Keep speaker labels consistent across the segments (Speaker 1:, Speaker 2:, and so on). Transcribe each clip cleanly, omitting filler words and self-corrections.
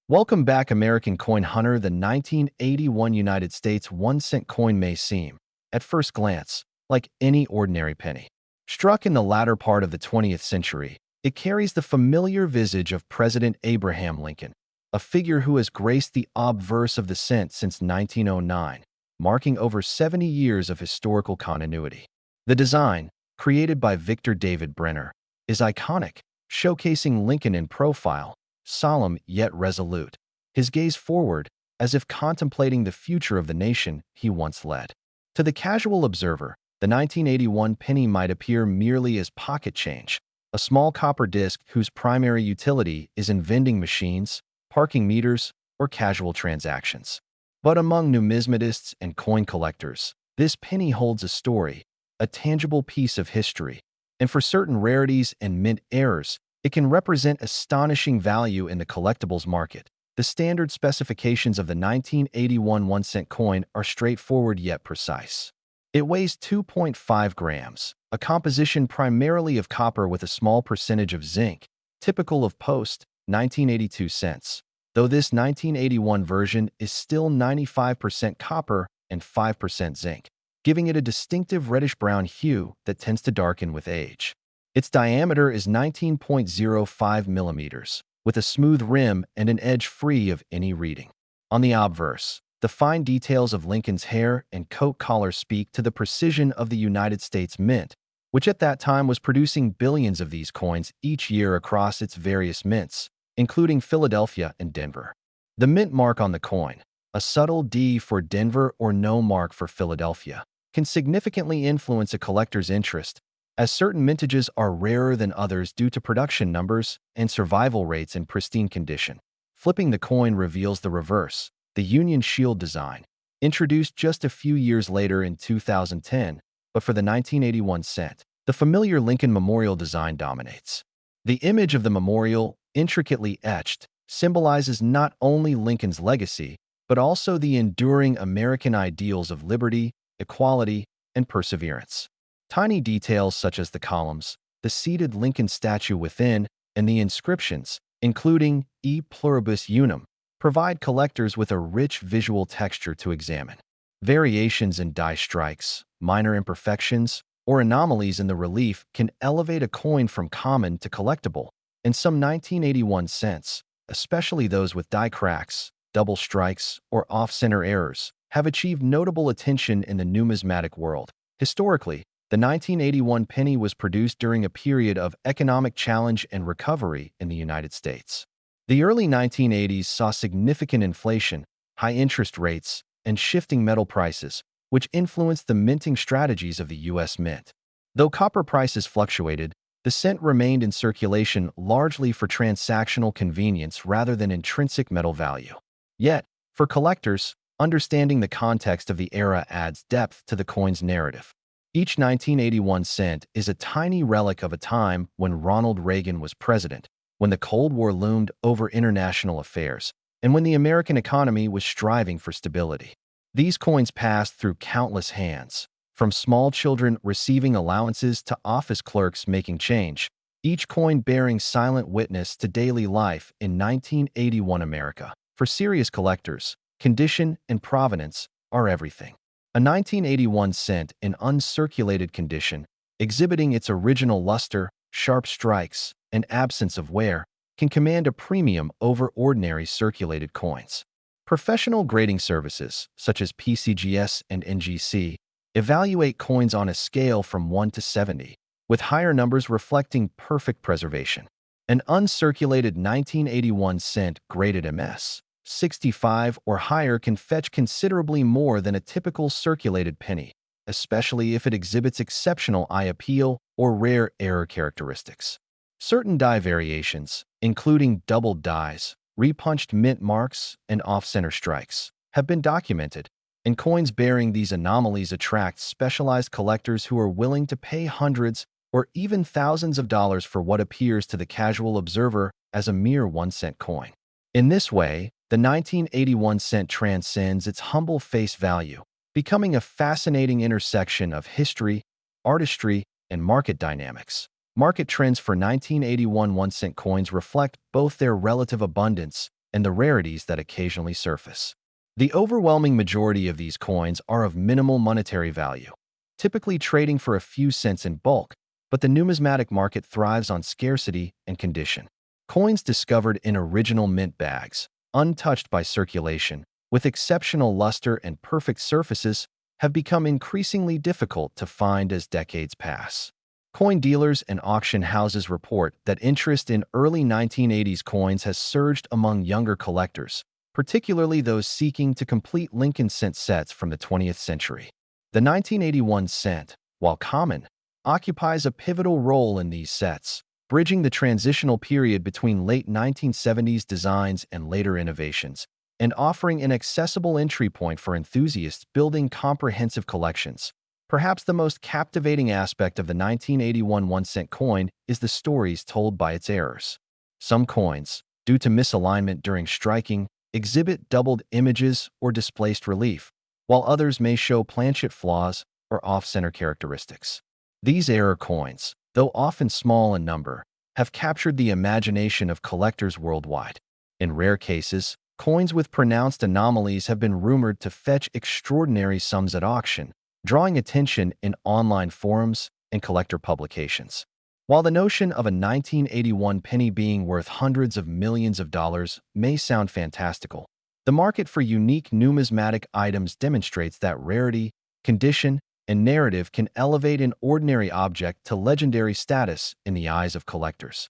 Speaker 1: Welcome back, American coin hunter. The 1981 United States 1-cent coin may seem, at first glance, like any ordinary penny. Struck in the latter part of the 20th century, it carries the familiar visage of President Abraham Lincoln, a figure who has graced the obverse of the cent since 1909, marking over 70 years of historical continuity. The design, created by Victor David Brenner, is iconic, showcasing Lincoln in profile, solemn yet resolute, his gaze forward as if contemplating the future of the nation he once led. To the casual observer, the 1981 penny might appear merely as pocket change, a small copper disc whose primary utility is in vending machines, parking meters, or casual transactions. But among numismatists and coin collectors, this penny holds a story, a tangible piece of history, and for certain rarities and mint errors, it can represent astonishing value in the collectibles market. The standard specifications of the 1981 1-cent coin are straightforward yet precise. It weighs 2.5 grams, a composition primarily of copper with a small percentage of zinc, typical of post-1982 cents, though this 1981 version is still 95% copper and 5% zinc, giving it a distinctive reddish-brown hue that tends to darken with age. Its diameter is 19.05 millimeters, with a smooth rim and an edge free of any reading. On the obverse, the fine details of Lincoln's hair and coat collar speak to the precision of the United States Mint, which at that time was producing billions of these coins each year across its various mints, including Philadelphia and Denver. The mint mark on the coin, a subtle D for Denver or no mark for Philadelphia, can significantly influence a collector's interest, as certain mintages are rarer than others due to production numbers and survival rates in pristine condition. Flipping the coin reveals the reverse, the Union Shield design, introduced just a few years later in 2010, but for the 1981 cent, the familiar Lincoln Memorial design dominates. The image of the memorial, intricately etched, symbolizes not only Lincoln's legacy, but also the enduring American ideals of liberty, equality, and perseverance. Tiny details such as the columns, the seated Lincoln statue within, and the inscriptions, including E Pluribus Unum, provide collectors with a rich visual texture to examine. Variations in die strikes, minor imperfections, or anomalies in the relief can elevate a coin from common to collectible, and some 1981 cents, especially those with die cracks, double strikes, or off-center errors, have achieved notable attention in the numismatic world. Historically, the 1981 penny was produced during a period of economic challenge and recovery in the United States. The early 1980s saw significant inflation, high interest rates, and shifting metal prices, which influenced the minting strategies of the U.S. Mint. Though copper prices fluctuated, the cent remained in circulation largely for transactional convenience rather than intrinsic metal value. Yet, for collectors, understanding the context of the era adds depth to the coin's narrative. Each 1981 cent is a tiny relic of a time when Ronald Reagan was president, when the Cold War loomed over international affairs, and when the American economy was striving for stability. These coins passed through countless hands, from small children receiving allowances to office clerks making change, each coin bearing silent witness to daily life in 1981 America. For serious collectors, condition and provenance are everything. A 1981 cent in uncirculated condition, exhibiting its original luster, sharp strikes, and absence of wear, can command a premium over ordinary circulated coins. Professional grading services, such as PCGS and NGC, evaluate coins on a scale from 1 to 70, with higher numbers reflecting perfect preservation. An uncirculated 1981 cent graded MS 65 or higher can fetch considerably more than a typical circulated penny, especially if it exhibits exceptional eye appeal or rare error characteristics. Certain die variations, including doubled dies, repunched mint marks, and off-center strikes, have been documented, and coins bearing these anomalies attract specialized collectors who are willing to pay hundreds or even thousands of dollars for what appears to the casual observer as a mere 1-cent coin. In this way, the 1981 cent transcends its humble face value, becoming a fascinating intersection of history, artistry, and market dynamics. Market trends for 1981 1-cent coins reflect both their relative abundance and the rarities that occasionally surface. The overwhelming majority of these coins are of minimal monetary value, typically trading for a few cents in bulk, but the numismatic market thrives on scarcity and condition. Coins discovered in original mint bags, untouched by circulation, with exceptional luster and perfect surfaces, have become increasingly difficult to find as decades pass. Coin dealers and auction houses report that interest in early 1980s coins has surged among younger collectors, particularly those seeking to complete Lincoln cent sets from the 20th century. The 1981 cent, while common, occupies a pivotal role in these sets, bridging the transitional period between late 1970s designs and later innovations, and offering an accessible entry point for enthusiasts building comprehensive collections. Perhaps the most captivating aspect of the 1981 1-cent coin is the stories told by its errors. Some coins, due to misalignment during striking, exhibit doubled images or displaced relief, while others may show planchet flaws or off-center characteristics. These error coins, though often small in number, have captured the imagination of collectors worldwide. In rare cases, coins with pronounced anomalies have been rumored to fetch extraordinary sums at auction, drawing attention in online forums and collector publications. While the notion of a 1981 penny being worth hundreds of millions of dollars may sound fantastical, the market for unique numismatic items demonstrates that rarity, condition, and narrative can elevate an ordinary object to legendary status in the eyes of collectors.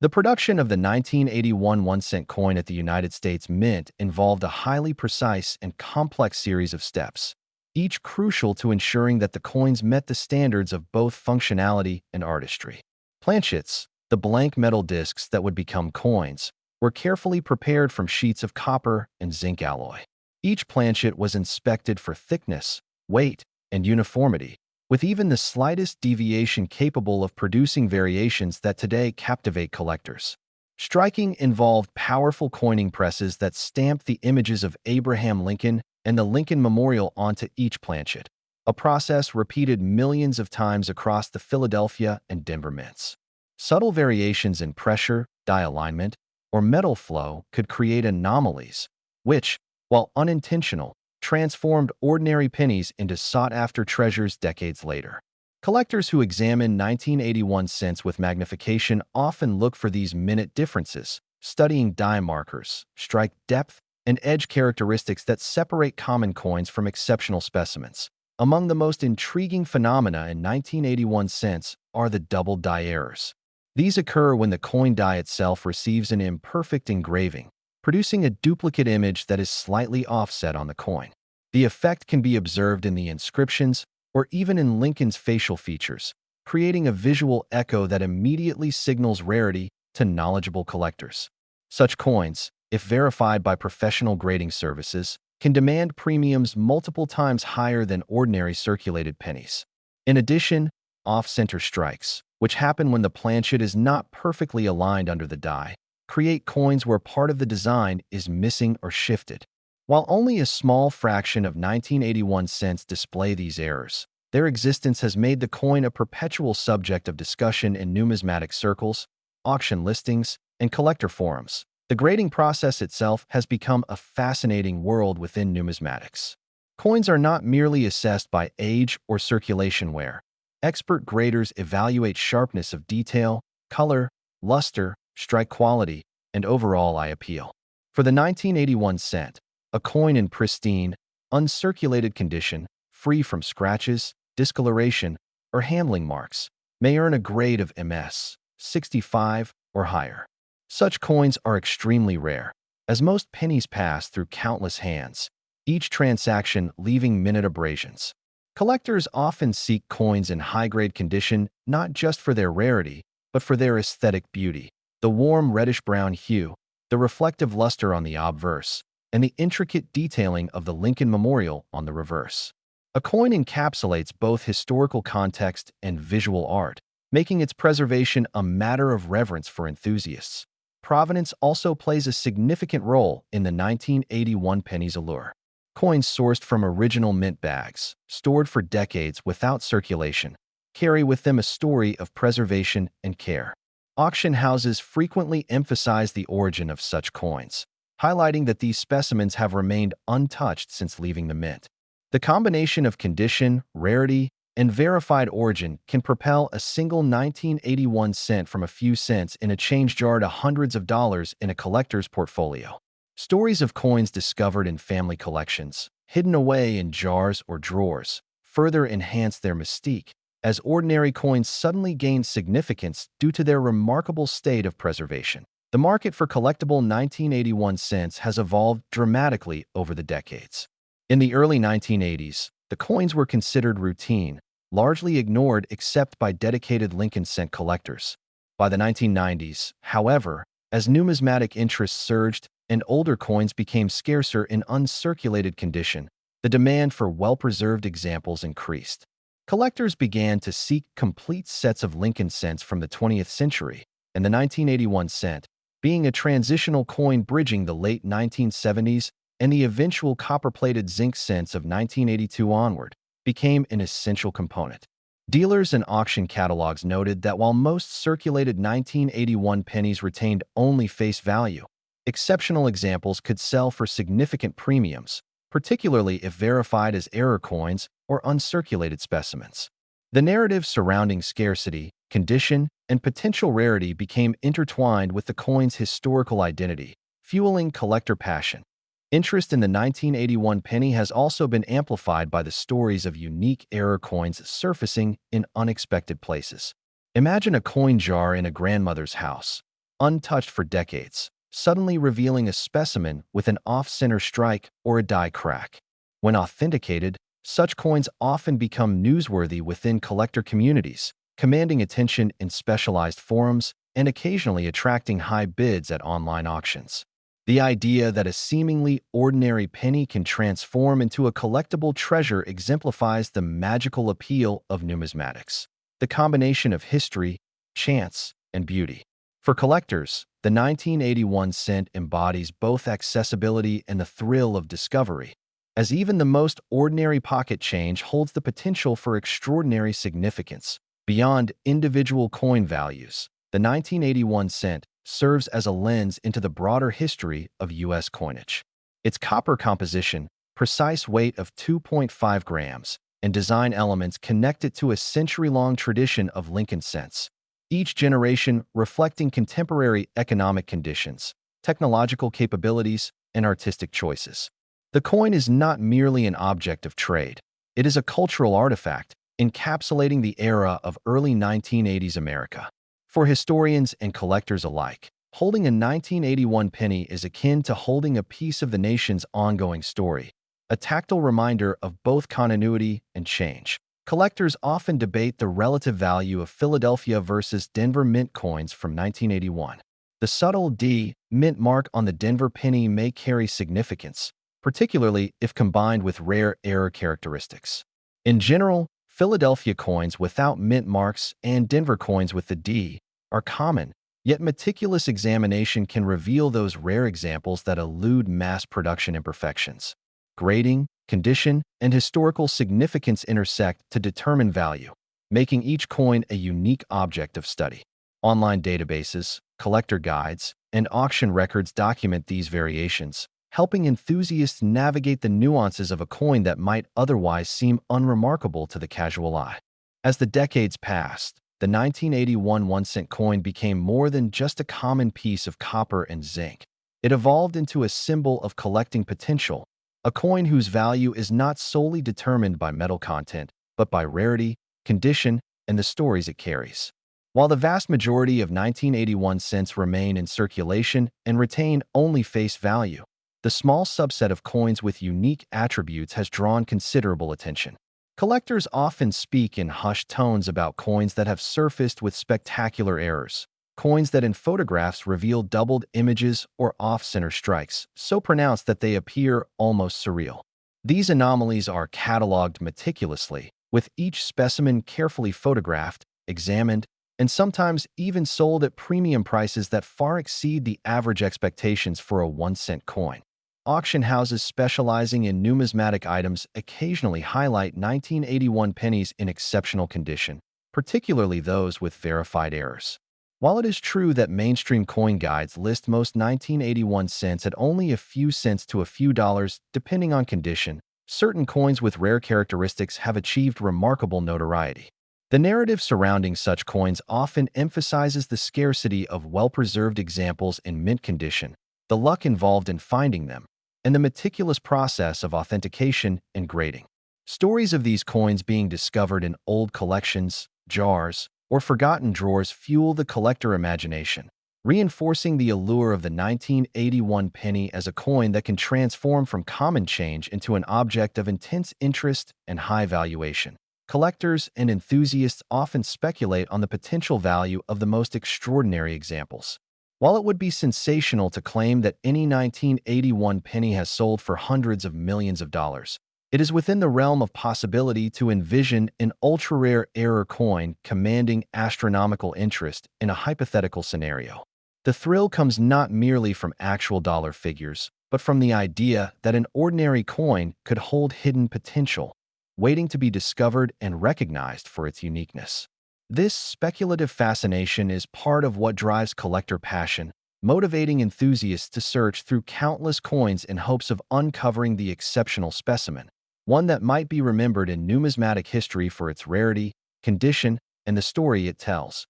Speaker 1: The production of the 1981 1-cent coin at the United States Mint involved a highly precise and complex series of steps, each crucial to ensuring that the coins met the standards of both functionality and artistry. Planchets, the blank metal discs that would become coins, were carefully prepared from sheets of copper and zinc alloy. Each planchet was inspected for thickness, weight, and uniformity, with even the slightest deviation capable of producing variations that today captivate collectors. Striking involved powerful coining presses that stamped the images of Abraham Lincoln and the Lincoln Memorial onto each planchet, a process repeated millions of times across the Philadelphia and Denver mints. Subtle variations in pressure, die alignment, or metal flow could create anomalies, which, while unintentional, transformed ordinary pennies into sought-after treasures decades later. Collectors who examine 1981 cents with magnification often look for these minute differences, studying die markers, strike depth, and edge characteristics that separate common coins from exceptional specimens. Among the most intriguing phenomena in 1981 cents are the double die errors. These occur when the coin die itself receives an imperfect engraving, producing a duplicate image that is slightly offset on the coin. The effect can be observed in the inscriptions or even in Lincoln's facial features, creating a visual echo that immediately signals rarity to knowledgeable collectors. Such coins, if verified by professional grading services, can demand premiums multiple times higher than ordinary circulated pennies. In addition, off-center strikes, which happen when the planchet is not perfectly aligned under the die, create coins where part of the design is missing or shifted. While only a small fraction of 1981 cents display these errors, their existence has made the coin a perpetual subject of discussion in numismatic circles, auction listings, and collector forums. The grading process itself has become a fascinating world within numismatics. Coins are not merely assessed by age or circulation wear. Expert graders evaluate sharpness of detail, color, luster, strike quality, and overall eye appeal. For the 1981 cent, a coin in pristine, uncirculated condition, free from scratches, discoloration, or handling marks, may earn a grade of MS 65 or higher. Such coins are extremely rare, as most pennies pass through countless hands, each transaction leaving minute abrasions. Collectors often seek coins in high-grade condition not just for their rarity, but for their aesthetic beauty. The warm reddish-brown hue, the reflective luster on the obverse, and the intricate detailing of the Lincoln Memorial on the reverse. A coin encapsulates both historical context and visual art, making its preservation a matter of reverence for enthusiasts. Provenance also plays a significant role in the 1981 penny's allure. Coins sourced from original mint bags, stored for decades without circulation, carry with them a story of preservation and care. Auction houses frequently emphasize the origin of such coins, highlighting that these specimens have remained untouched since leaving the mint. The combination of condition, rarity, and verified origin can propel a single 1981 cent from a few cents in a change jar to hundreds of dollars in a collector's portfolio. Stories of coins discovered in family collections, hidden away in jars or drawers, further enhance their mystique, as ordinary coins suddenly gain significance due to their remarkable state of preservation. The market for collectible 1981 cents has evolved dramatically over the decades. In the early 1980s, the coins were considered routine, largely ignored except by dedicated Lincoln cent collectors. By the 1990s, however, as numismatic interest surged and older coins became scarcer in uncirculated condition, the demand for well-preserved examples increased. Collectors began to seek complete sets of Lincoln cents from the 20th century, and the 1981 cent, being a transitional coin bridging the late 1970s and the eventual copper-plated zinc cents of 1982 onward, became an essential component. Dealers and auction catalogs noted that while most circulated 1981 pennies retained only face value, exceptional examples could sell for significant premiums, particularly if verified as error coins or uncirculated specimens. The narrative surrounding scarcity, condition, and potential rarity became intertwined with the coin's historical identity, fueling collector passion. Interest in the 1981 penny has also been amplified by the stories of unique error coins surfacing in unexpected places. Imagine a coin jar in a grandmother's house, untouched for decades, suddenly revealing a specimen with an off-center strike or a die crack. When authenticated, such coins often become newsworthy within collector communities, commanding attention in specialized forums and occasionally attracting high bids at online auctions. The idea that a seemingly ordinary penny can transform into a collectible treasure exemplifies the magical appeal of numismatics, the combination of history, chance, and beauty. For collectors, the 1981 cent embodies both accessibility and the thrill of discovery, as even the most ordinary pocket change holds the potential for extraordinary significance. Beyond individual coin values, the 1981 cent serves as a lens into the broader history of U.S. coinage. Its copper composition, precise weight of 2.5 grams, and design elements connect it to a century-long tradition of Lincoln cents, each generation reflecting contemporary economic conditions, technological capabilities, and artistic choices. The coin is not merely an object of trade. It is a cultural artifact, encapsulating the era of early 1980s America. For historians and collectors alike, holding a 1981 penny is akin to holding a piece of the nation's ongoing story, a tactile reminder of both continuity and change. Collectors often debate the relative value of Philadelphia versus Denver mint coins from 1981. The subtle D mint mark on the Denver penny may carry significance, particularly if combined with rare error characteristics. In general, Philadelphia coins without mint marks and Denver coins with the D are common, yet meticulous examination can reveal those rare examples that elude mass production imperfections. Grading, condition, and historical significance intersect to determine value, making each coin a unique object of study. Online databases, collector guides, and auction records document these variations, helping enthusiasts navigate the nuances of a coin that might otherwise seem unremarkable to the casual eye. As the decades passed, the 1981 1-cent coin became more than just a common piece of copper and zinc. It evolved into a symbol of collecting potential, a coin whose value is not solely determined by metal content, but by rarity, condition, and the stories it carries. While the vast majority of 1981 cents remain in circulation and retain only face value, the small subset of coins with unique attributes has drawn considerable attention. Collectors often speak in hushed tones about coins that have surfaced with spectacular errors, coins that in photographs reveal doubled images or off-center strikes, so pronounced that they appear almost surreal. These anomalies are cataloged meticulously, with each specimen carefully photographed, examined, and sometimes even sold at premium prices that far exceed the average expectations for a 1-cent coin. Auction houses specializing in numismatic items occasionally highlight 1981 pennies in exceptional condition, particularly those with verified errors. While it is true that mainstream coin guides list most 1981 cents at only a few cents to a few dollars, depending on condition, certain coins with rare characteristics have achieved remarkable notoriety. The narrative surrounding such coins often emphasizes the scarcity of well-preserved examples in mint condition, the luck involved in finding them, and the meticulous process of authentication and grading. Stories of these coins being discovered in old collections, jars, or forgotten drawers fuel the collector imagination, reinforcing the allure of the 1981 penny as a coin that can transform from common change into an object of intense interest and high valuation. Collectors and enthusiasts often speculate on the potential value of the most extraordinary examples. While it would be sensational to claim that any 1981 penny has sold for hundreds of millions of dollars, it is within the realm of possibility to envision an ultra-rare error coin commanding astronomical interest in a hypothetical scenario. The thrill comes not merely from actual dollar figures, but from the idea that an ordinary coin could hold hidden potential, waiting to be discovered and recognized for its uniqueness. This speculative fascination is part of what drives collector passion, motivating enthusiasts to search through countless coins in hopes of uncovering the exceptional specimen, one that might be remembered in numismatic history for its rarity, condition, and the story it tells.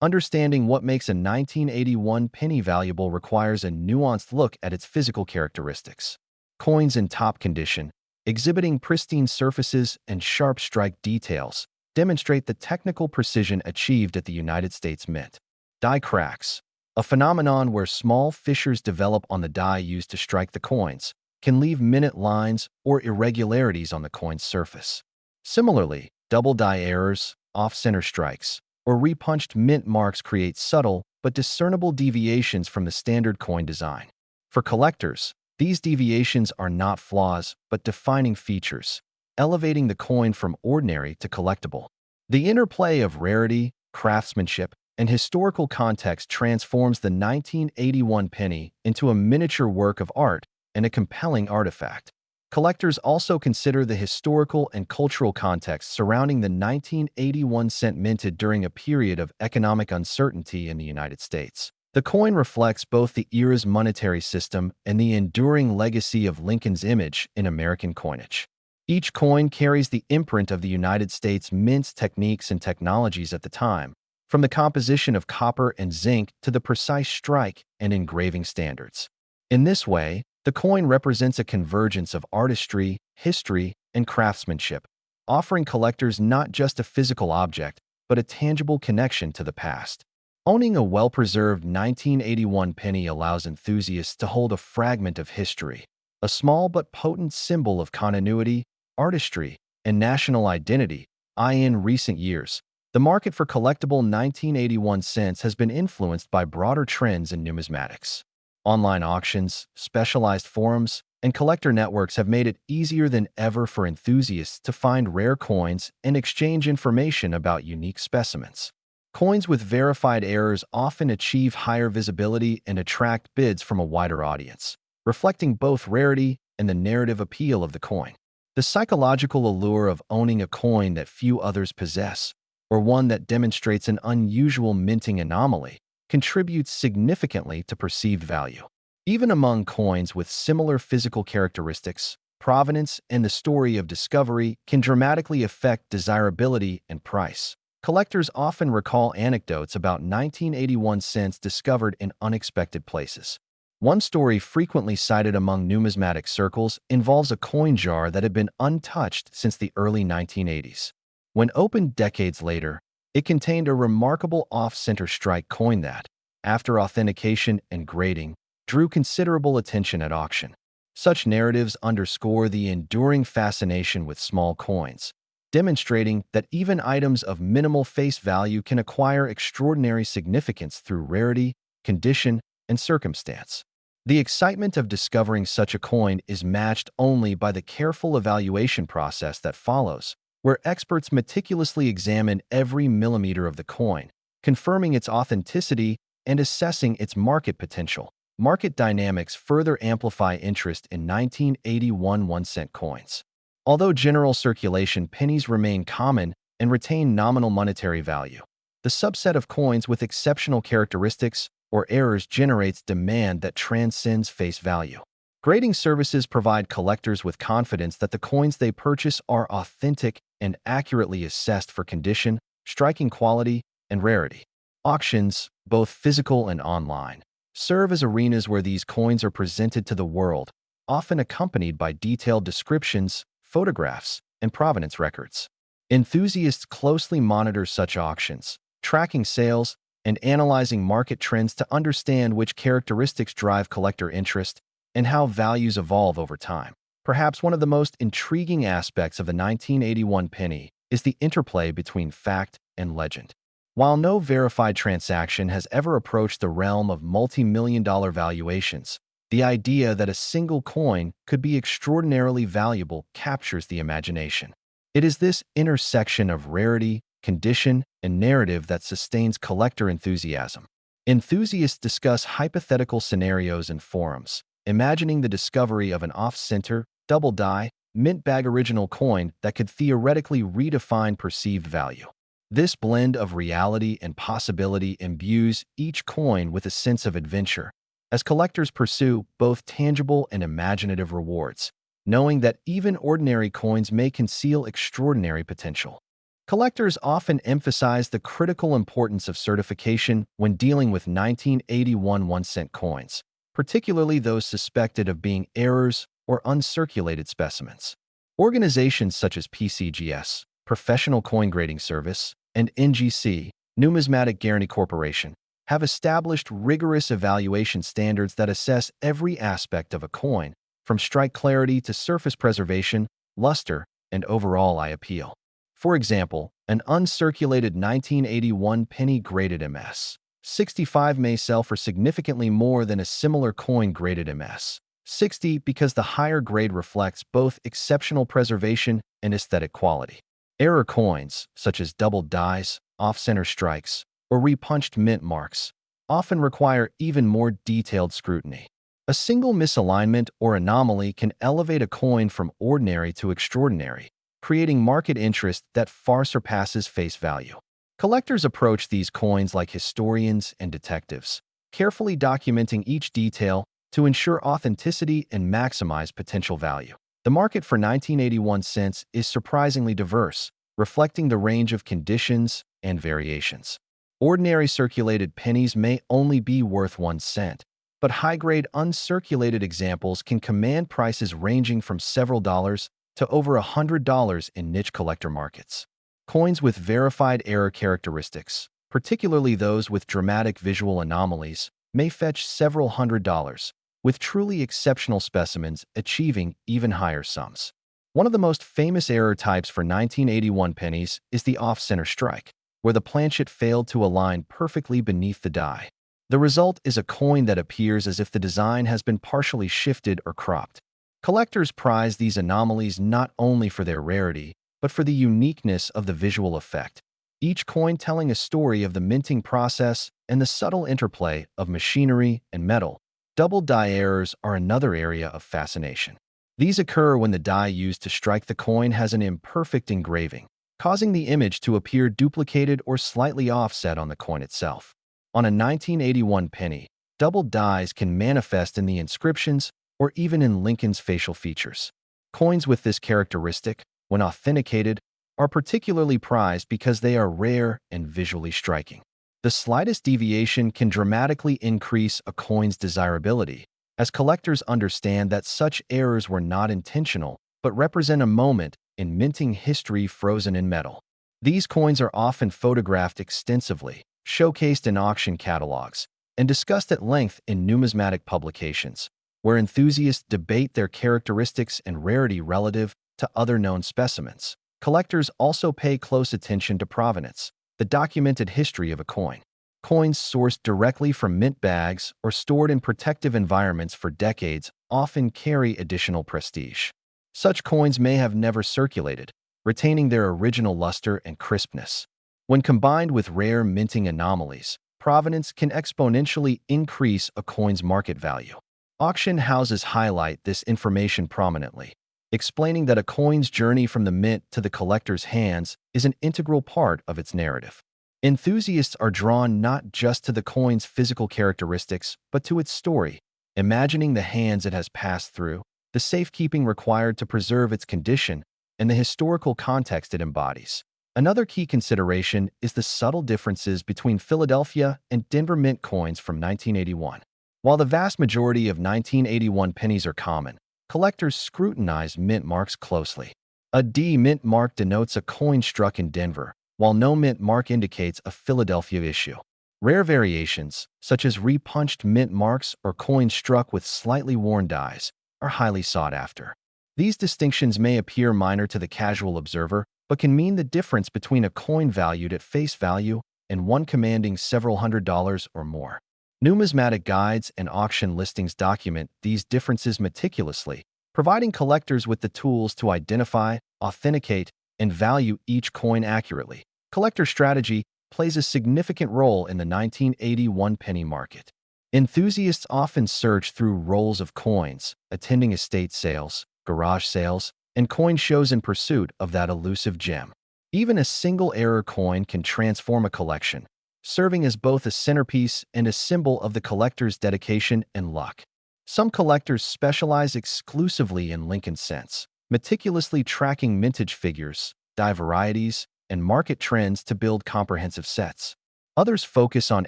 Speaker 1: Understanding what makes a 1981 penny valuable requires a nuanced look at its physical characteristics. Coins in top condition, exhibiting pristine surfaces and sharp strike details, demonstrate the technical precision achieved at the United States Mint. Die cracks, a phenomenon where small fissures develop on the die used to strike the coins, can leave minute lines or irregularities on the coin's surface. Similarly, double die errors, off-center strikes, or repunched mint marks create subtle but discernible deviations from the standard coin design. For collectors, these deviations are not flaws but defining features, elevating the coin from ordinary to collectible. The interplay of rarity, craftsmanship, and historical context transforms the 1981 penny into a miniature work of art and a compelling artifact. Collectors also consider the historical and cultural context surrounding the 1981 cent minted during a period of economic uncertainty in the United States. The coin reflects both the era's monetary system and the enduring legacy of Lincoln's image in American coinage. Each coin carries the imprint of the United States Mint's techniques and technologies at the time, from the composition of copper and zinc to the precise strike and engraving standards. In this way, the coin represents a convergence of artistry, history, and craftsmanship, offering collectors not just a physical object, but a tangible connection to the past. Owning a well-preserved 1981 penny allows enthusiasts to hold a fragment of history, a small but potent symbol of continuity, artistry, and national identity. In recent years, the market for collectible 1981 cents has been influenced by broader trends in numismatics. Online auctions, specialized forums, and collector networks have made it easier than ever for enthusiasts to find rare coins and exchange information about unique specimens. Coins with verified errors often achieve higher visibility and attract bids from a wider audience, reflecting both rarity and the narrative appeal of the coin. The psychological allure of owning a coin that few others possess, or one that demonstrates an unusual minting anomaly, contributes significantly to perceived value. Even among coins with similar physical characteristics, provenance and the story of discovery can dramatically affect desirability and price. Collectors often recall anecdotes about 1981 cents discovered in unexpected places. One story frequently cited among numismatic circles involves a coin jar that had been untouched since the early 1980s. When opened decades later, it contained a remarkable off-center strike coin that, after authentication and grading, drew considerable attention at auction. Such narratives underscore the enduring fascination with small coins, demonstrating that even items of minimal face value can acquire extraordinary significance through rarity, condition, and circumstance. The excitement of discovering such a coin is matched only by the careful evaluation process that follows, where experts meticulously examine every millimeter of the coin, confirming its authenticity and assessing its market potential. Market dynamics further amplify interest in 1981 1-cent coins. Although general circulation pennies remain common and retain nominal monetary value, The subset of coins with exceptional characteristics or errors generates demand that transcends face value. Grading services provide collectors with confidence that the coins they purchase are authentic and accurately assessed for condition, striking quality, and rarity. Auctions, both physical and online, serve as arenas where these coins are presented to the world, often accompanied by detailed descriptions, photographs, and provenance records. Enthusiasts closely monitor such auctions, tracking sales and analyzing market trends to understand which characteristics drive collector interest and how values evolve over time. Perhaps one of the most intriguing aspects of the 1981 penny is the interplay between fact and legend. While no verified transaction has ever approached the realm of multi-million-dollar valuations, the idea that a single coin could be extraordinarily valuable captures the imagination. It is this intersection of rarity, condition, and narrative that sustains collector enthusiasm. Enthusiasts discuss hypothetical scenarios in forums, imagining the discovery of an off-center, double-die, mint-bag original coin that could theoretically redefine perceived value. This blend of reality and possibility imbues each coin with a sense of adventure, as collectors pursue both tangible and imaginative rewards, knowing that even ordinary coins may conceal extraordinary potential. Collectors often emphasize the critical importance of certification when dealing with 1981 1-cent coins, particularly those suspected of being errors or uncirculated specimens. Organizations such as PCGS, Professional Coin Grading Service, and NGC, Numismatic Guarantee Corporation, have established rigorous evaluation standards that assess every aspect of a coin, from strike clarity to surface preservation, luster, and overall eye appeal. For example, an uncirculated 1981 penny graded MS 65 may sell for significantly more than a similar coin graded MS 60 because the higher grade reflects both exceptional preservation and aesthetic quality. Error coins, such as doubled dies, off-center strikes, or repunched mint marks, often require even more detailed scrutiny. A single misalignment or anomaly can elevate a coin from ordinary to extraordinary, creating market interest that far surpasses face value. Collectors approach these coins like historians and detectives, carefully documenting each detail to ensure authenticity and maximize potential value. The market for 1981 cents is surprisingly diverse, reflecting the range of conditions and variations. Ordinary circulated pennies may only be worth 1 cent, but high-grade uncirculated examples can command prices ranging from several dollars to over $100 in niche collector markets. Coins with verified error characteristics, particularly those with dramatic visual anomalies, may fetch several $100s, with truly exceptional specimens achieving even higher sums. One of the most famous error types for 1981 pennies is the off-center strike, where the planchet failed to align perfectly beneath the die. The result is a coin that appears as if the design has been partially shifted or cropped. Collectors prize these anomalies not only for their rarity, but for the uniqueness of the visual effect, each coin telling a story of the minting process and the subtle interplay of machinery and metal. Double die errors are another area of fascination. These occur when the die used to strike the coin has an imperfect engraving, causing the image to appear duplicated or slightly offset on the coin itself. On a 1981 penny, double dies can manifest in the inscriptions or even in Lincoln's facial features. Coins with this characteristic, when authenticated, are particularly prized because they are rare and visually striking. The slightest deviation can dramatically increase a coin's desirability, as collectors understand that such errors were not intentional but represent a moment in minting history frozen in metal. These coins are often photographed extensively, showcased in auction catalogs, and discussed at length in numismatic publications, where enthusiasts debate their characteristics and rarity relative to other known specimens. Collectors also pay close attention to provenance, the documented history of a coin. Coins sourced directly from mint bags or stored in protective environments for decades often carry additional prestige. Such coins may have never circulated, retaining their original luster and crispness. When combined with rare minting anomalies, provenance can exponentially increase a coin's market value. Auction houses highlight this information prominently, explaining that a coin's journey from the mint to the collector's hands is an integral part of its narrative. Enthusiasts are drawn not just to the coin's physical characteristics, but to its story, imagining the hands it has passed through, the safekeeping required to preserve its condition, and the historical context it embodies. Another key consideration is the subtle differences between Philadelphia and Denver mint coins from 1981. While the vast majority of 1981 pennies are common, collectors scrutinize mint marks closely. A D mint mark denotes a coin struck in Denver, while no mint mark indicates a Philadelphia issue. Rare variations, such as repunched mint marks or coins struck with slightly worn dies, are highly sought after. These distinctions may appear minor to the casual observer, but can mean the difference between a coin valued at face value and one commanding several $100s or more. Numismatic guides and auction listings document these differences meticulously, providing collectors with the tools to identify, authenticate, and value each coin accurately. Collector strategy plays a significant role in the 1981 penny market. Enthusiasts often search through rolls of coins, attending estate sales, garage sales, and coin shows in pursuit of that elusive gem. Even a single error coin can transform a collection, serving as both a centerpiece and a symbol of the collector's dedication and luck. Some collectors specialize exclusively in Lincoln cents, meticulously tracking mintage figures, die varieties, and market trends to build comprehensive sets. Others focus on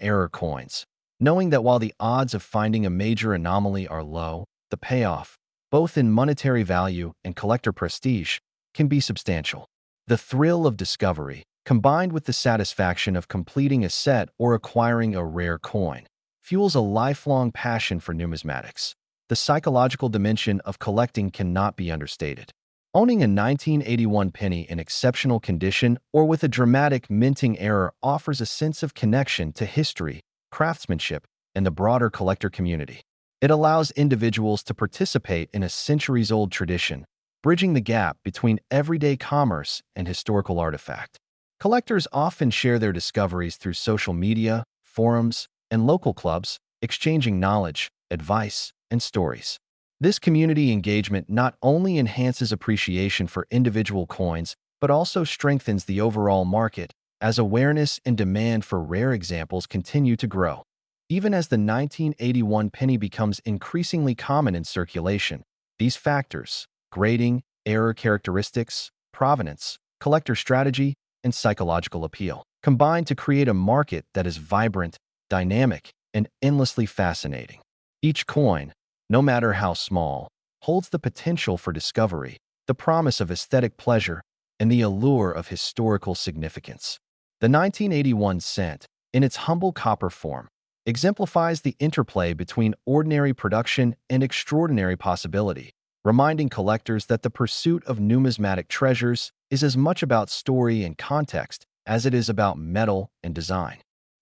Speaker 1: error coins, knowing that while the odds of finding a major anomaly are low, the payoff, both in monetary value and collector prestige, can be substantial. The thrill of discovery, combined with the satisfaction of completing a set or acquiring a rare coin, fuels a lifelong passion for numismatics. The psychological dimension of collecting cannot be understated. Owning a 1981 penny in exceptional condition or with a dramatic minting error offers a sense of connection to history, craftsmanship, and the broader collector community. It allows individuals to participate in a centuries-old tradition, bridging the gap between everyday commerce and historical artifact. Collectors often share their discoveries through social media, forums, and local clubs, exchanging knowledge, advice, and stories. This community engagement not only enhances appreciation for individual coins, but also strengthens the overall market as awareness and demand for rare examples continue to grow. Even as the 1981 penny becomes increasingly common in circulation, these factors, grading, error characteristics, provenance, collector strategy, and psychological appeal, combine to create a market that is vibrant, dynamic, and endlessly fascinating. Each coin, no matter how small, holds the potential for discovery, the promise of aesthetic pleasure, and the allure of historical significance. The 1981 cent, in its humble copper form, exemplifies the interplay between ordinary production and extraordinary possibility, reminding collectors that the pursuit of numismatic treasures is as much about story and context as it is about metal and design.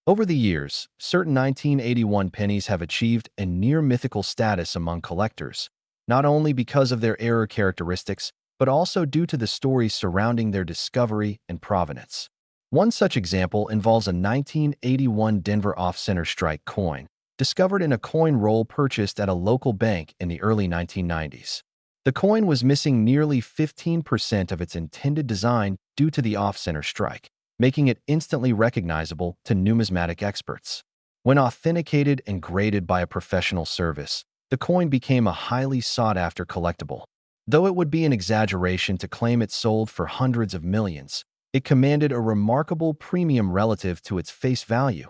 Speaker 1: Over the years, certain 1981 pennies have achieved a near-mythical status among collectors, not only because of their error characteristics, but also due to the stories surrounding their discovery and provenance. One such example involves a 1981 Denver off-center strike coin, discovered in a coin roll purchased at a local bank in the early 1990s. The coin was missing nearly 15% of its intended design due to the off-center strike, making it instantly recognizable to numismatic experts. When authenticated and graded by a professional service, the coin became a highly sought-after collectible. Though it would be an exaggeration to claim it sold for hundreds of millions, it commanded a remarkable premium relative to its face value,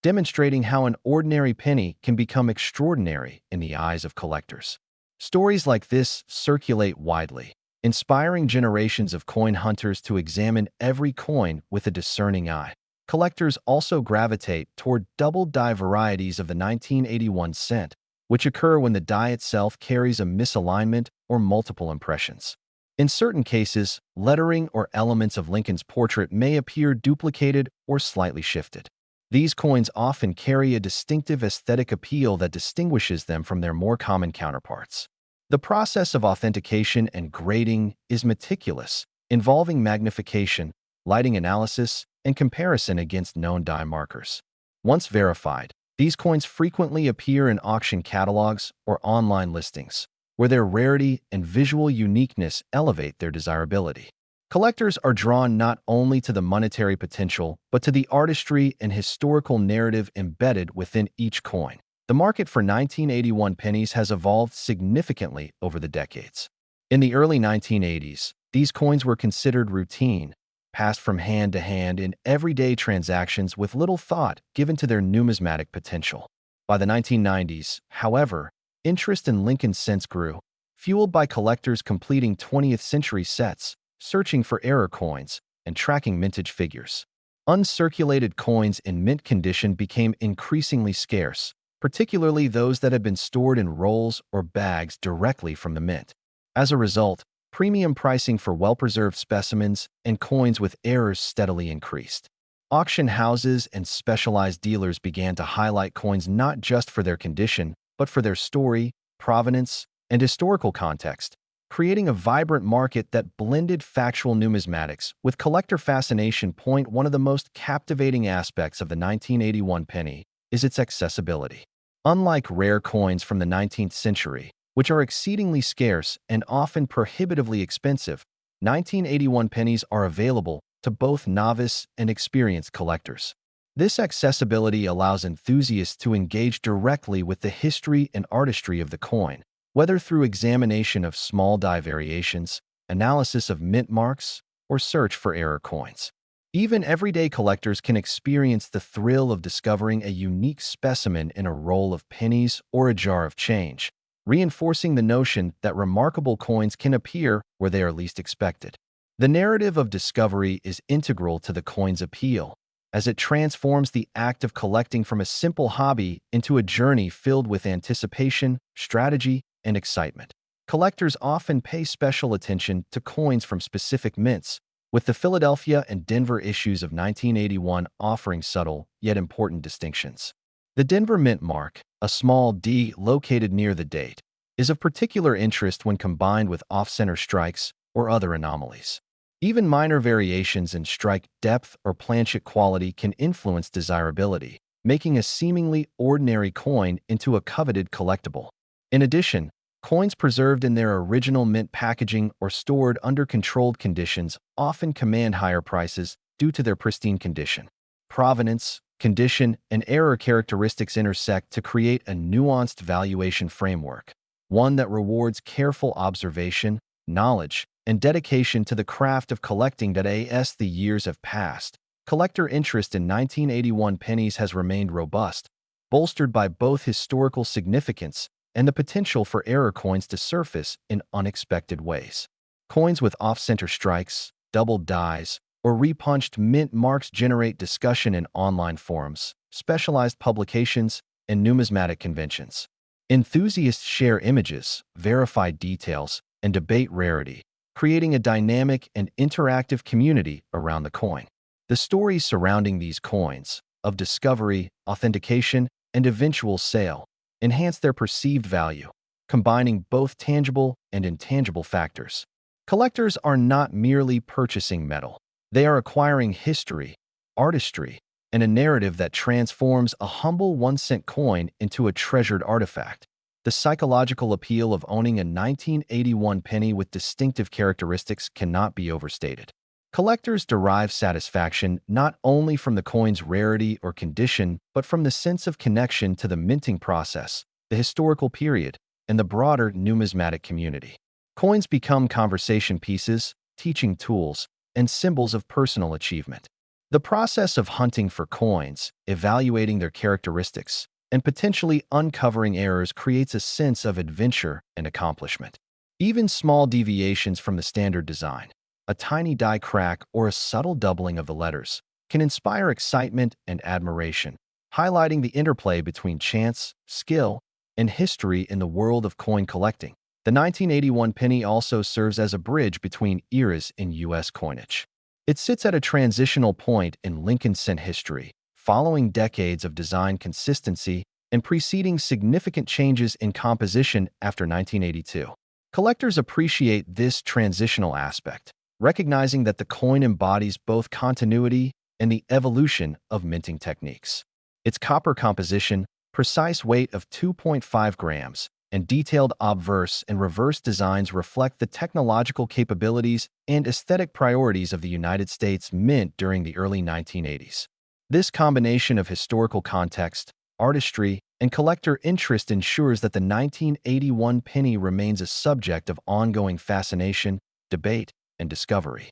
Speaker 1: demonstrating how an ordinary penny can become extraordinary in the eyes of collectors. Stories like this circulate widely, inspiring generations of coin hunters to examine every coin with a discerning eye. Collectors also gravitate toward double die varieties of the 1981 cent, which occur when the die itself carries a misalignment or multiple impressions. In certain cases, lettering or elements of Lincoln's portrait may appear duplicated or slightly shifted. These coins often carry a distinctive aesthetic appeal that distinguishes them from their more common counterparts. The process of authentication and grading is meticulous, involving magnification, lighting analysis, and comparison against known die markers. Once verified, these coins frequently appear in auction catalogs or online listings, where their rarity and visual uniqueness elevate their desirability. Collectors are drawn not only to the monetary potential, but to the artistry and historical narrative embedded within each coin. The market for 1981 pennies has evolved significantly over the decades. In the early 1980s, these coins were considered routine, passed from hand to hand in everyday transactions with little thought given to their numismatic potential. By the 1990s, however, interest in Lincoln cents grew, fueled by collectors completing 20th century sets, searching for error coins, and tracking mintage figures. Uncirculated coins in mint condition became increasingly scarce, particularly those that had been stored in rolls or bags directly from the mint. As a result, premium pricing for well-preserved specimens and coins with errors steadily increased. Auction houses and specialized dealers began to highlight coins not just for their condition, but for their story, provenance, and historical context, creating a vibrant market that blended factual numismatics with collector fascination. One of the most captivating aspects of the 1981 penny is its accessibility. Unlike rare coins from the 19th century, which are exceedingly scarce and often prohibitively expensive, 1981 pennies are available to both novice and experienced collectors. This accessibility allows enthusiasts to engage directly with the history and artistry of the coin, whether through examination of small die variations, analysis of mint marks, or search for error coins. Even everyday collectors can experience the thrill of discovering a unique specimen in a roll of pennies or a jar of change, reinforcing the notion that remarkable coins can appear where they are least expected. The narrative of discovery is integral to the coin's appeal, as it transforms the act of collecting from a simple hobby into a journey filled with anticipation, strategy, and excitement. Collectors often pay special attention to coins from specific mints, with the Philadelphia and Denver issues of 1981 offering subtle yet important distinctions. The Denver mint mark, a small D located near the date, is of particular interest when combined with off-center strikes or other anomalies. Even minor variations in strike depth or planchet quality can influence desirability, making a seemingly ordinary coin into a coveted collectible. In addition, coins preserved in their original mint packaging or stored under controlled conditions often command higher prices due to their pristine condition. Provenance, condition, and error characteristics intersect to create a nuanced valuation framework, one that rewards careful observation, knowledge, and dedication to the craft of collecting. As the years have passed, collector interest in 1981 pennies has remained robust, bolstered by both historical significance and the potential for error coins to surface in unexpected ways. Coins with off-center strikes, doubled dies, or repunched mint marks generate discussion in online forums, specialized publications, and numismatic conventions. Enthusiasts share images, verify details, and debate rarity, creating a dynamic and interactive community around the coin. The stories surrounding these coins, of discovery, authentication, and eventual sale, enhance their perceived value, combining both tangible and intangible factors. Collectors are not merely purchasing metal. They are acquiring history, artistry, and a narrative that transforms a humble 1-cent coin into a treasured artifact. The psychological appeal of owning a 1981 penny with distinctive characteristics cannot be overstated. Collectors derive satisfaction not only from the coin's rarity or condition, but from the sense of connection to the minting process, the historical period, and the broader numismatic community. Coins become conversation pieces, teaching tools, and symbols of personal achievement. The process of hunting for coins, evaluating their characteristics, and potentially uncovering errors creates a sense of adventure and accomplishment. Even small deviations from the standard design, a tiny die crack or a subtle doubling of the letters, can inspire excitement and admiration, highlighting the interplay between chance, skill, and history in the world of coin collecting. The 1981 penny also serves as a bridge between eras in U.S. coinage. It sits at a transitional point in Lincoln cent history, following decades of design consistency and preceding significant changes in composition after 1982. Collectors appreciate this transitional aspect, recognizing that the coin embodies both continuity and the evolution of minting techniques. Its copper composition, precise weight of 2.5 grams, and detailed obverse and reverse designs reflect the technological capabilities and aesthetic priorities of the United States Mint during the early 1980s. This combination of historical context, artistry, and collector interest ensures that the 1981 penny remains a subject of ongoing fascination, debate, and discovery.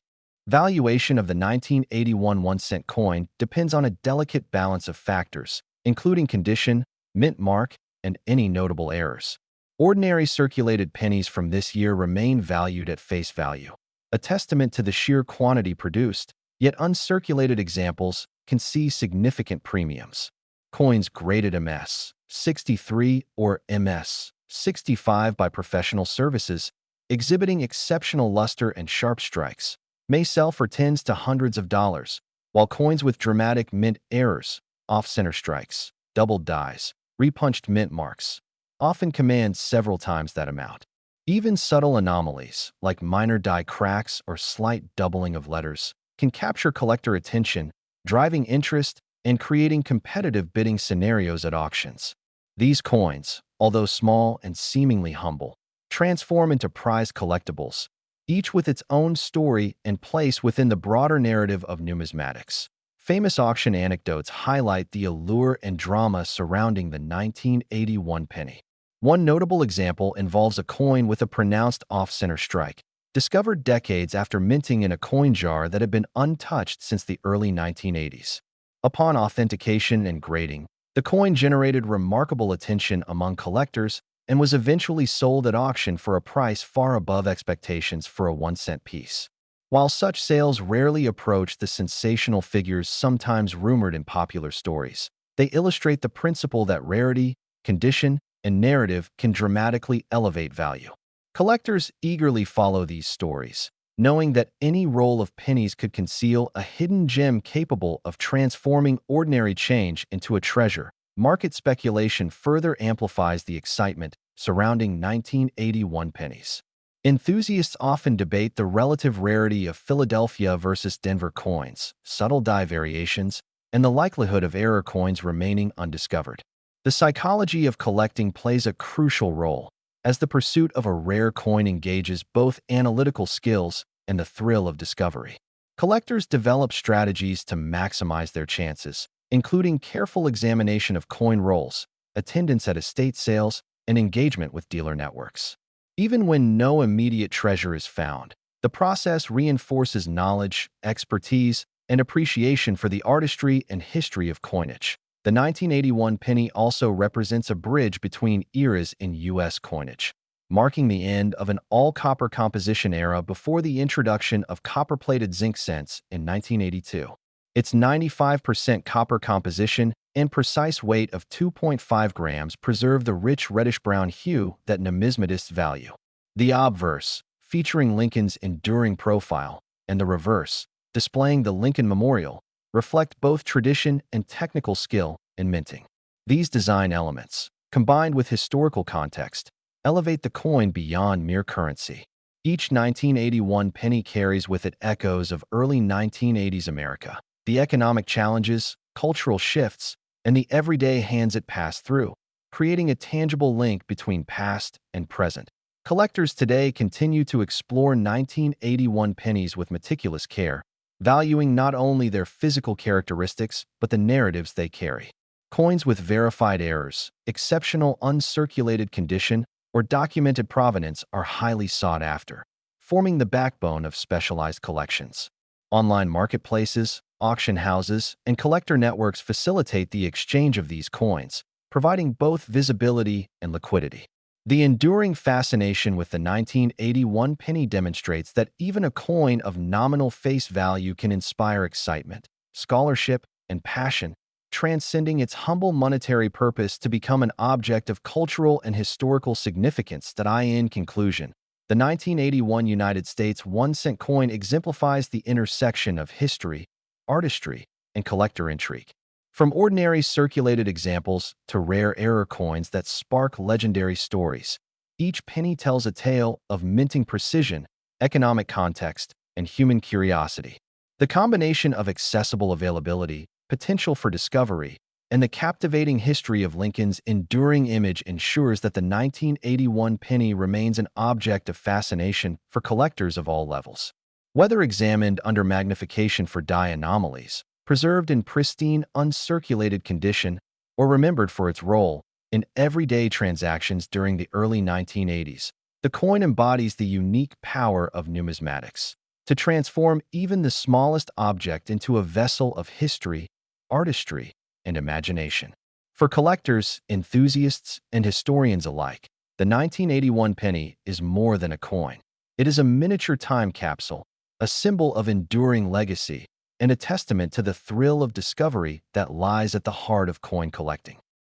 Speaker 1: Valuation of the 1981 1-cent coin depends on a delicate balance of factors, including condition, mint mark, and any notable errors. Ordinary circulated pennies from this year remain valued at face value, a testament to the sheer quantity produced, yet uncirculated examples can see significant premiums. Coins graded MS 63 or MS 65 by professional services, exhibiting exceptional luster and sharp strikes, may sell for tens to hundreds of dollars, while coins with dramatic mint errors, off-center strikes, doubled dies, repunched mint marks, often command several times that amount. Even subtle anomalies, like minor die cracks or slight doubling of letters, can capture collector attention, driving interest and creating competitive bidding scenarios at auctions. These coins, although small and seemingly humble, transform into prized collectibles, each with its own story and place within the broader narrative of numismatics. Famous auction anecdotes highlight the allure and drama surrounding the 1981 penny. One notable example involves a coin with a pronounced off-center strike, discovered decades after minting in a coin jar that had been untouched since the early 1980s. Upon authentication and grading, the coin generated remarkable attention among collectors and was eventually sold at auction for a price far above expectations for a 1-cent piece. While such sales rarely approach the sensational figures sometimes rumored in popular stories, they illustrate the principle that rarity, condition, and narrative can dramatically elevate value. Collectors eagerly follow these stories, knowing that any roll of pennies could conceal a hidden gem capable of transforming ordinary change into a treasure. Market speculation further amplifies the excitement surrounding 1981 pennies. Enthusiasts often debate the relative rarity of Philadelphia versus Denver coins, subtle die variations, and the likelihood of error coins remaining undiscovered. The psychology of collecting plays a crucial role, as the pursuit of a rare coin engages both analytical skills and the thrill of discovery. Collectors develop strategies to maximize their chances, including careful examination of coin rolls, attendance at estate sales, and engagement with dealer networks. Even when no immediate treasure is found, the process reinforces knowledge, expertise, and appreciation for the artistry and history of coinage. The 1981 penny also represents a bridge between eras in U.S. coinage, marking the end of an all-copper composition era before the introduction of copper-plated zinc cents in 1982. Its 95% copper composition and precise weight of 2.5 grams preserve the rich reddish-brown hue that numismatists value. The obverse, featuring Lincoln's enduring profile, and the reverse, displaying the Lincoln Memorial, reflect both tradition and technical skill in minting. These design elements, combined with historical context, elevate the coin beyond mere currency. Each 1981 penny carries with it echoes of early 1980s America, the economic challenges, cultural shifts, and the everyday hands it passed through, creating a tangible link between past and present. Collectors today continue to explore 1981 pennies with meticulous care, valuing not only their physical characteristics but the narratives they carry. Coins with verified errors, exceptional uncirculated condition, or documented provenance are highly sought after, forming the backbone of specialized collections. Online marketplaces, auction houses, and collector networks facilitate the exchange of these coins, providing both visibility and liquidity. The enduring fascination with the 1981 penny demonstrates that even a coin of nominal face value can inspire excitement, scholarship, and passion, transcending its humble monetary purpose to become an object of cultural and historical significance. In conclusion, the 1981 United States 1-cent coin exemplifies the intersection of history, artistry, and collector intrigue. From ordinary circulated examples to rare error coins that spark legendary stories, each penny tells a tale of minting precision, economic context, and human curiosity. The combination of accessible availability, potential for discovery, and the captivating history of Lincoln's enduring image ensures that the 1981 penny remains an object of fascination for collectors of all levels. Whether examined under magnification for dye anomalies, preserved in pristine, uncirculated condition, or remembered for its role in everyday transactions during the early 1980s, the coin embodies the unique power of numismatics to transform even the smallest object into a vessel of history, artistry, and imagination. For collectors, enthusiasts, and historians alike, the 1981 penny is more than a coin. It is a miniature time capsule, a symbol of enduring legacy, and a testament to the thrill of discovery that lies at the heart of coin collecting.